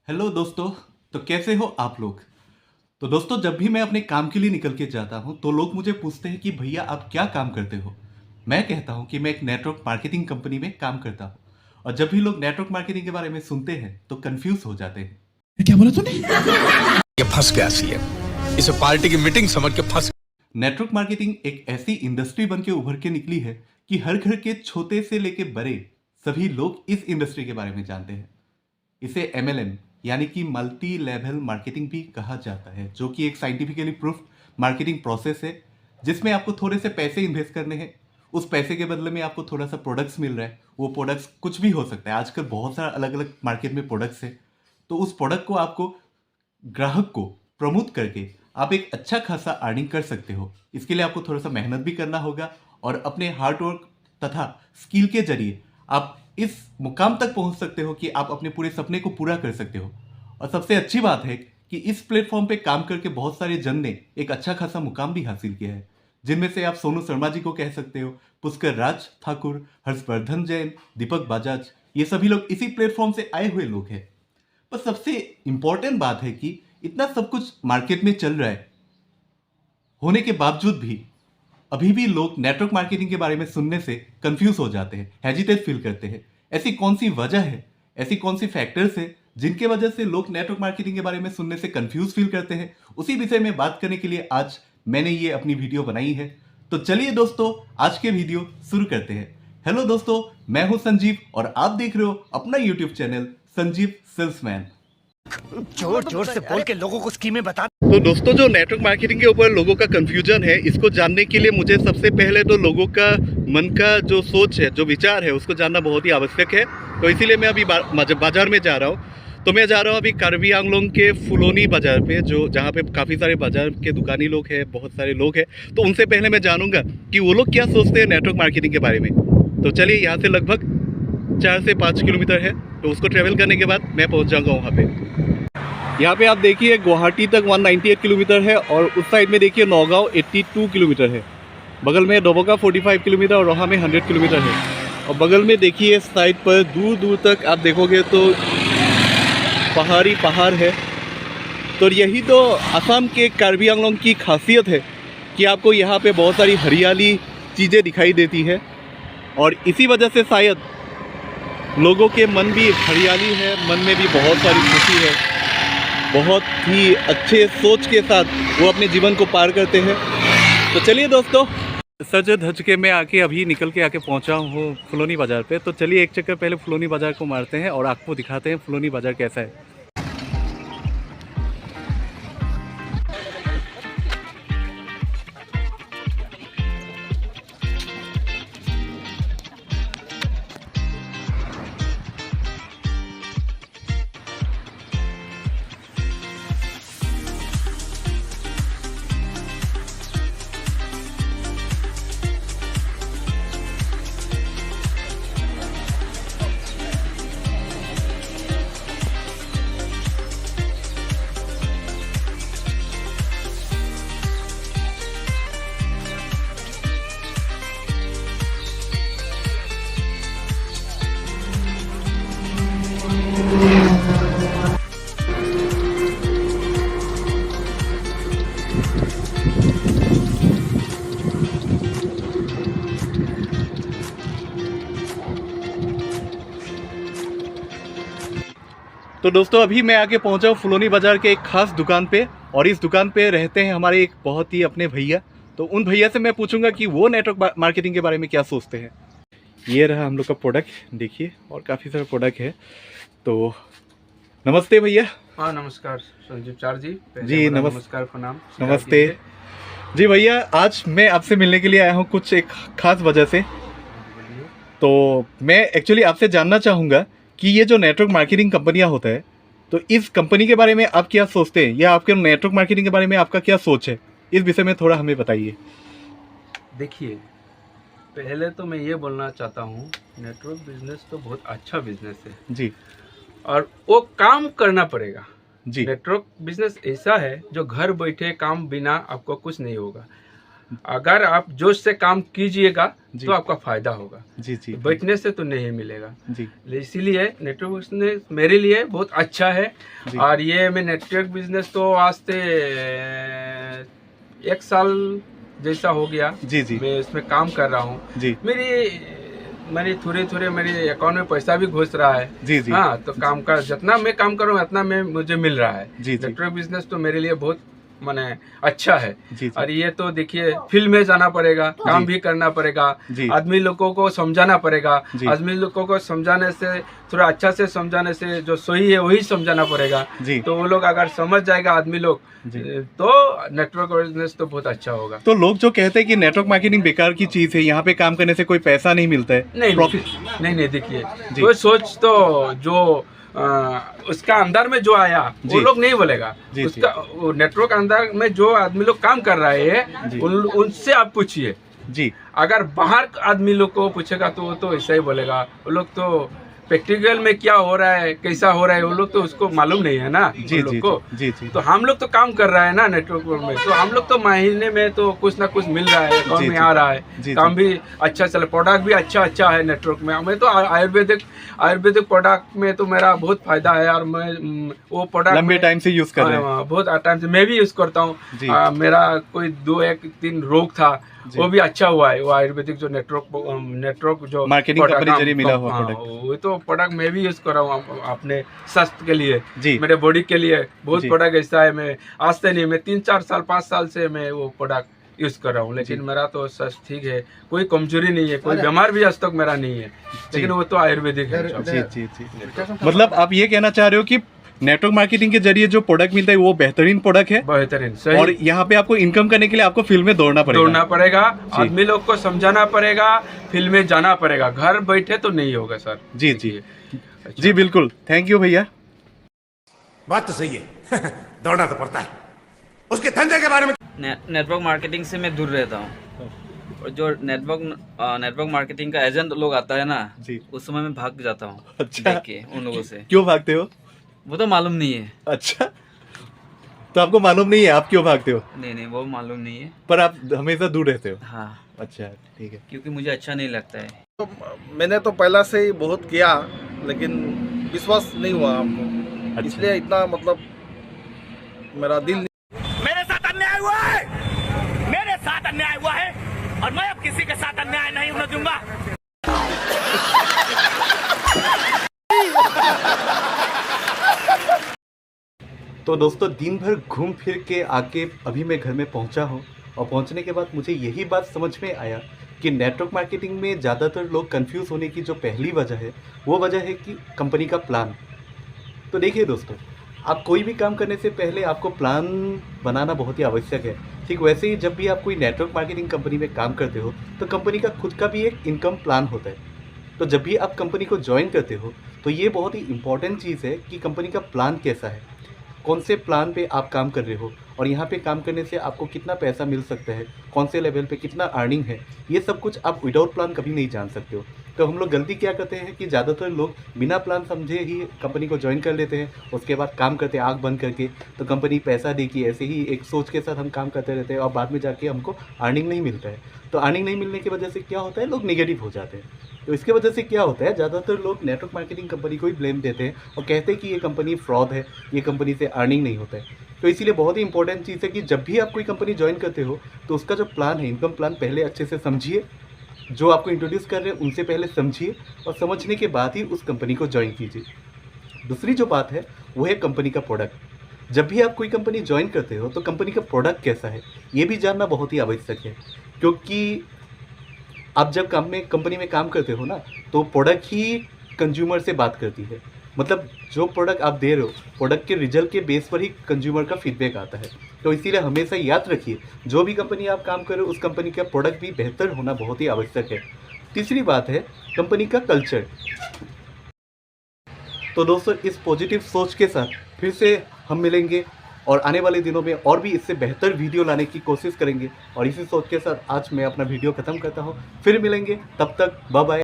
Hello दोस्तों। तो कैसे हो आप लोग। तो दोस्तों, जब भी मैं अपने काम के लिए निकल के जाता हूँ तो लोग मुझे पूछते हैं कि भैया आप क्या काम करते हो। मैं कहता हूँ कि मैं एक नेटवर्क मार्केटिंग कंपनी में काम करता हूँ। और जब भी लोग नेटवर्क मार्केटिंग के बारे में सुनते हैं तो कंफ्यूज हो जाते हैं। क्या बोला तूने? ये फंस गया सीएम। इसे पार्टी की मीटिंग समझ के फंस। नेटवर्क मार्केटिंग एक ऐसी इंडस्ट्री बन के उभर के निकली है कि हर घर के छोटे से लेके बड़े सभी लोग इस इंडस्ट्री के बारे में जानते हैं। इसे MLM यानी कि मल्टी लेवल मार्केटिंग भी कहा जाता है, जो कि एक साइंटिफिकली प्रूफ मार्केटिंग प्रोसेस है जिसमें आपको थोड़े से पैसे इन्वेस्ट करने हैं। उस पैसे के बदले में आपको थोड़ा सा प्रोडक्ट्स मिल रहा है। वो प्रोडक्ट्स कुछ भी हो सकता है, आजकल बहुत सारा अलग अलग मार्केट में प्रोडक्ट्स है। तो उस प्रोडक्ट को आपको ग्राहक को प्रमोट करके आप एक अच्छा खासा अर्निंग कर सकते हो। इसके लिए आपको थोड़ा सा मेहनत भी करना होगा और अपने हार्ड वर्क तथा स्किल के जरिए आप इस मुकाम तक पहुंच सकते हो कि आप अपने पूरे सपने को पूरा कर सकते हो। और सबसे अच्छी बात है कि इस प्लेटफॉर्म पे काम करके बहुत सारे जन ने एक अच्छा खासा मुकाम भी हासिल किया है, जिनमें से आप सोनू शर्मा जी को कह सकते हो, पुष्कर राज ठाकुर, हर्षवर्धन जैन, दीपक बजाज। ये सभी लोग इसी प्लेटफॉर्म से आए हुए लोग हैं। पर सबसे इंपॉर्टेंट बात है कि इतना सब कुछ मार्केट में चल रहा है होने के बावजूद भी अभी भी लोग नेटवर्क मार्केटिंग के बारे में सुनने से कंफ्यूज हो जाते हैं, हेजिटेट फील करते हैं। ऐसी कौन सी वजह है, ऐसी कौन सी फैक्टर्स है जिनके वजह से लोग नेटवर्क मार्केटिंग के बारे में सुनने से कंफ्यूज फील करते हैं। उसी विषय में बात करने के लिए आज मैंने ये अपनी वीडियो बनाई है। तो चलिए दोस्तों, आज के वीडियो शुरू करते हैं। हेलो दोस्तों, मैं हूं संजीव और आप देख रहे हो अपना यूट्यूब चैनल संजीव सेल्समैन। जोर जोर से बोल के लोगों को स्कीमें बता। तो दोस्तों, जो नेटवर्क मार्केटिंग के ऊपर लोगों का कंफ्यूजन है, इसको जानने के लिए मुझे सबसे पहले तो लोगों का मन का जो सोच है, जो विचार है, उसको जानना बहुत ही आवश्यक है। तो इसीलिए मैं अभी बाजार में जा रहा हूँ। तो मैं जा रहा हूँ अभी कार्बी आंगलोंग के फुलोनी बाजार पे, जो जहाँ पे काफ़ी सारे बाजार के दुकानी लोग हैं, बहुत सारे लोग हैं। तो उनसे पहले मैं जानूंगा कि वो लोग क्या सोचते हैं नेटवर्क मार्केटिंग के बारे में। तो चलिए, यहाँ से लगभग 4 से 5 किलोमीटर है, तो उसको ट्रेवल करने के बाद मैं पहुँच जाऊँगा वहाँ पे। यहाँ पे आप देखिए गुवाहाटी तक 198 किलोमीटर है और उस साइड में देखिए नौगांव 82 किलोमीटर है। बगल में डोबोका 45 किलोमीटर और रोहा में 100 किलोमीटर है। और बगल में देखिए साइड पर दूर दूर तक आप देखोगे तो पहाड़ है। तो यही तो असम के कार्बी आंगलोंग की खासियत है कि आपको यहाँ पे बहुत सारी हरियाली चीज़ें दिखाई देती है। और इसी वजह से शायद लोगों के मन भी हरियाली है, मन में भी बहुत सारी खुशी है, बहुत ही अच्छे सोच के साथ वो अपने जीवन को पार करते हैं। तो चलिए दोस्तों, सज धज के मैं अभी निकल के आके पहुंचा हूँ फुलोनी बाज़ार पे। तो चलिए एक चक्कर पहले फुलोनी बाज़ार को मारते हैं और आपको दिखाते हैं फुलोनी बाज़ार कैसा है। तो दोस्तों, अभी मैं आके पहुंचा हूँ फुलोनी बाज़ार के एक खास दुकान पे। और इस दुकान पे रहते हैं हमारे एक बहुत ही अपने भैया। तो उन भैया से मैं पूछूंगा कि वो नेटवर्क मार्केटिंग के बारे में क्या सोचते हैं। ये रहा हम लोग का प्रोडक्ट, देखिए, और काफ़ी सारा प्रोडक्ट है। तो नमस्ते भैया। हाँ नमस्कार संजीव चार जी। जी नमस्कार प्रणाम। नमस्ते जी भैया। आज मैं आपसे मिलने के लिए आया हूँ कुछ एक खास वजह से। तो मैं एक्चुअली आपसे जानना चाहूँगा कि ये जो नेटवर्क मार्केटिंग कंपनियाँ होता है, तो इस कंपनी के बारे में आप क्या सोचते हैं, या आपके नेटवर्क मार्केटिंग के बारे में आपका क्या सोच है, इस विषय में थोड़ा हमें बताइए। देखिए, पहले तो मैं ये बोलना चाहता हूँ, नेटवर्क बिजनेस तो बहुत अच्छा बिजनेस है जी। और वो काम करना पड़ेगा जी नेटवर्क बिजनेस ऐसा है जो घर बैठे काम बिना आपको कुछ नहीं होगा। अगर आप जोश से काम कीजिएगा जी। तो आपका फायदा होगा, जी जी बैठने से तो नहीं मिलेगा। जी इसीलिए नेटवर्क बिजनेस मेरे लिए बहुत अच्छा है। जी। और ये मैं नेटवर्क बिजनेस तो आज से 1 साल जैसा हो गया जी जी मैं इसमें काम कर रहा हूँ। जी मेरी थोड़े मेरे अकाउंट में पैसा भी घुस रहा है। जी जी हाँ, तो काम का जितना मैं काम कर रहा हूँ उतना मैं मुझे मिल रहा है। जी जी नेटवर्क बिजनेस तो मेरे लिए बहुत माने अच्छा है। जी और ये तो देखिए फील्ड में जाना पड़ेगा, काम जी। भी करना पड़ेगा, जी आदमी लोगों को समझाना पड़ेगा। जी। आदमी लोगों को समझाने से, थोड़ा अच्छा से समझाने से, जो सही है वही समझाना पड़ेगा। जी तो वो लोग अगर समझ जाएगा आदमी लोग जी। तो नेटवर्क बिजनेस तो बहुत अच्छा होगा। तो लोग जो कहते हैं कि नेटवर्क मार्केटिंग बेकार की चीज है, यहाँ पे काम करने से कोई पैसा नहीं मिलता है, नहीं प्रॉफिट। नहीं देखिए, जी। वो सोच तो जो उसका अंदर में जो आया जी। वो लोग नहीं बोलेगा। जी, जी। उसका वो नेटवर्क अंदर में जो आदमी लोग काम कर रहे जी। हैं उनसे आप पूछिए। जी अगर बाहर आदमी लोग को पूछेगा तो वो तो ऐसा ही बोलेगा। वो लोग तो प्रैक्टिकल में क्या हो रहा है, कैसा हो रहा है, वो लोग तो उसको मालूम नहीं है ना जी उन लोग जी को। जी जी तो हम लोग तो काम कर रहा है ना नेटवर्क में, तो हम लोग तो महीने में तो कुछ ना कुछ मिल रहा है, अकाउंट जी, में जी। आ रहा जी, जी। है, काम भी अच्छा चल, प्रोडक्ट भी अच्छा है नेटवर्क में। मैं तो आयुर्वेदिक प्रोडक्ट में तो मेरा बहुत फायदा है। और मैं वो प्रोडक्ट लंबे टाइम से यूज कर रहे हैं। बहुत टाइम से मैं भी यूज करता हूँ। जी। मेरा कोई 2-1-3 रोग था, जी। वो भी अच्छा हुआ है। वो आयुर्वेदिक जो नेटवर्क जो मार्केटिंग product, कंपनी जरिए मिला हुआ हाँ, प्रोडक्ट। वो तो प्रोडक्ट मैं भी यूज कर रहा हूँ अपने स्वास्थ्य के लिए, जी मेरे बॉडी के लिए। बहुत जी। प्रोडक्ट ऐसा है, मैं आज से नहीं, मैं 3-4 साल 5 साल से मैं वो प्रोडक्ट यूज कर रहा हूँ। लेकिन जी। मेरा तो स्वास्थ्य ठीक है, कोई कमजोरी नहीं है, कोई बीमार भी आज तक मेरा नहीं है। लेकिन वो तो आयुर्वेदिक है। जी जी जी। मतलब आप ये कहना चाह रहे हो कि नेटवर्क मार्केटिंग के जरिए जो प्रोडक्ट मिलता है वो बेहतरीन प्रोडक्ट है, बेहतरीन और सही। यहाँ पे आपको इनकम करने के लिए आपको फील्ड में दौड़ना पड़ेगा। आदमी लोग को समझाना पड़ेगा, फील्ड में जाना पड़ेगा। घर बैठे तो नहीं होगा सर। जी जी जी बिल्कुल। थैंक यू भैया। बात तो सही है। दौड़ना तो पड़ता है। उसके धंधे के बारे में नेटवर्क मार्केटिंग से मैं दूर रहता हूँ। और जो नेटवर्क मार्केटिंग का एजेंट लोग आता है ना, जी। उस समय मैं भाग जाता हूँ। अच्छा। देख के उन लोगों से। क्यों भागते हो? वो तो मालूम नहीं है। अच्छा, तो आपको मालूम नहीं है आप क्यों भागते हो, नहीं वो मालूम नहीं है। पर आप हमेशा दूर रहते हो। हाँ, अच्छा ठीक है। क्योंकि मुझे अच्छा नहीं लगता है। तो मैंने तो पहला से ही बहुत किया, लेकिन विश्वास नहीं हुआ आपको। अच्छा। इसलिए इतना मतलब मेरा दिल मेरे साथ अन्याय हुआ है। मेरे साथ अन्याय हुआ है और मैं अब किसी के साथ अन्याय नहीं होने दूंगा। तो दोस्तों, दिन भर घूम फिर के आके अभी मैं घर में पहुंचा हूं, और पहुंचने के बाद मुझे यही बात समझ में आया कि नेटवर्क मार्केटिंग में ज़्यादातर लोग कंफ्यूज होने की जो पहली वजह है वो वजह है कि कंपनी का प्लान। तो देखिए दोस्तों, आप कोई भी काम करने से पहले आपको प्लान बनाना बहुत ही आवश्यक है। ठीक वैसे ही जब भी आप कोई नेटवर्क मार्केटिंग कंपनी में काम करते हो तो कंपनी का खुद का भी एक इनकम प्लान होता है। तो जब भी आप कंपनी को ज्वाइन करते हो तो ये बहुत ही इम्पॉर्टेंट चीज़ है कि कंपनी का प्लान कैसा है, कौन से प्लान पे आप काम कर रहे हो, और यहाँ पे काम करने से आपको कितना पैसा मिल सकता है, कौन से लेवल पे कितना अर्निंग है, ये सब कुछ आप विदाउट प्लान कभी नहीं जान सकते हो। तो हम लोग गलती क्या करते हैं कि ज़्यादातर लोग बिना प्लान समझे ही कंपनी को ज्वाइन कर लेते हैं, उसके बाद काम करते हैं आँख बंद करके, तो कंपनी पैसा देगी ऐसे ही एक सोच के साथ हम काम करते रहते हैं, और बाद में जाके हमको अर्निंग नहीं मिलता है। तो अर्निंग नहीं मिलने की वजह से क्या होता है, लोग नेगेटिव हो जाते हैं। तो इसके वजह से क्या होता है, ज़्यादातर लोग नेटवर्क मार्केटिंग कंपनी को ही ब्लेम देते हैं और कहते हैं कि ये कंपनी फ्रॉड है, ये कंपनी से अर्निंग नहीं होता है। तो इसीलिए बहुत ही इंपॉर्टेंट चीज़ है कि जब भी आप कोई कंपनी ज्वाइन करते हो तो उसका जो प्लान है, इनकम प्लान, पहले अच्छे से समझिए। जो आपको इंट्रोड्यूस कर रहे हैं उनसे पहले समझिए, और समझने के बाद ही उस कंपनी को ज्वाइन कीजिए। दूसरी जो बात है वो है कंपनी का प्रोडक्ट। जब भी आप कोई कंपनी ज्वाइन करते हो तो कंपनी का प्रोडक्ट कैसा है ये भी जानना बहुत ही आवश्यक है, क्योंकि आप जब कंपनी में काम करते हो ना, तो प्रोडक्ट ही कंज्यूमर से बात करती है। मतलब जो प्रोडक्ट आप दे रहे हो, प्रोडक्ट के रिजल्ट के बेस पर ही कंज्यूमर का फीडबैक आता है। तो इसीलिए हमेशा याद रखिए, जो भी कंपनी आप काम कर रहे हो उस कंपनी का प्रोडक्ट भी बेहतर होना बहुत ही आवश्यक है। तीसरी बात है कंपनी का कल्चर। तो दोस्तों, इस पॉजिटिव सोच के साथ फिर से हम मिलेंगे और आने वाले दिनों में और भी इससे बेहतर वीडियो लाने की कोशिश करेंगे। और इसी सोच के साथ आज मैं अपना वीडियो ख़त्म करता हूँ। फिर मिलेंगे, तब तक बाय बाय।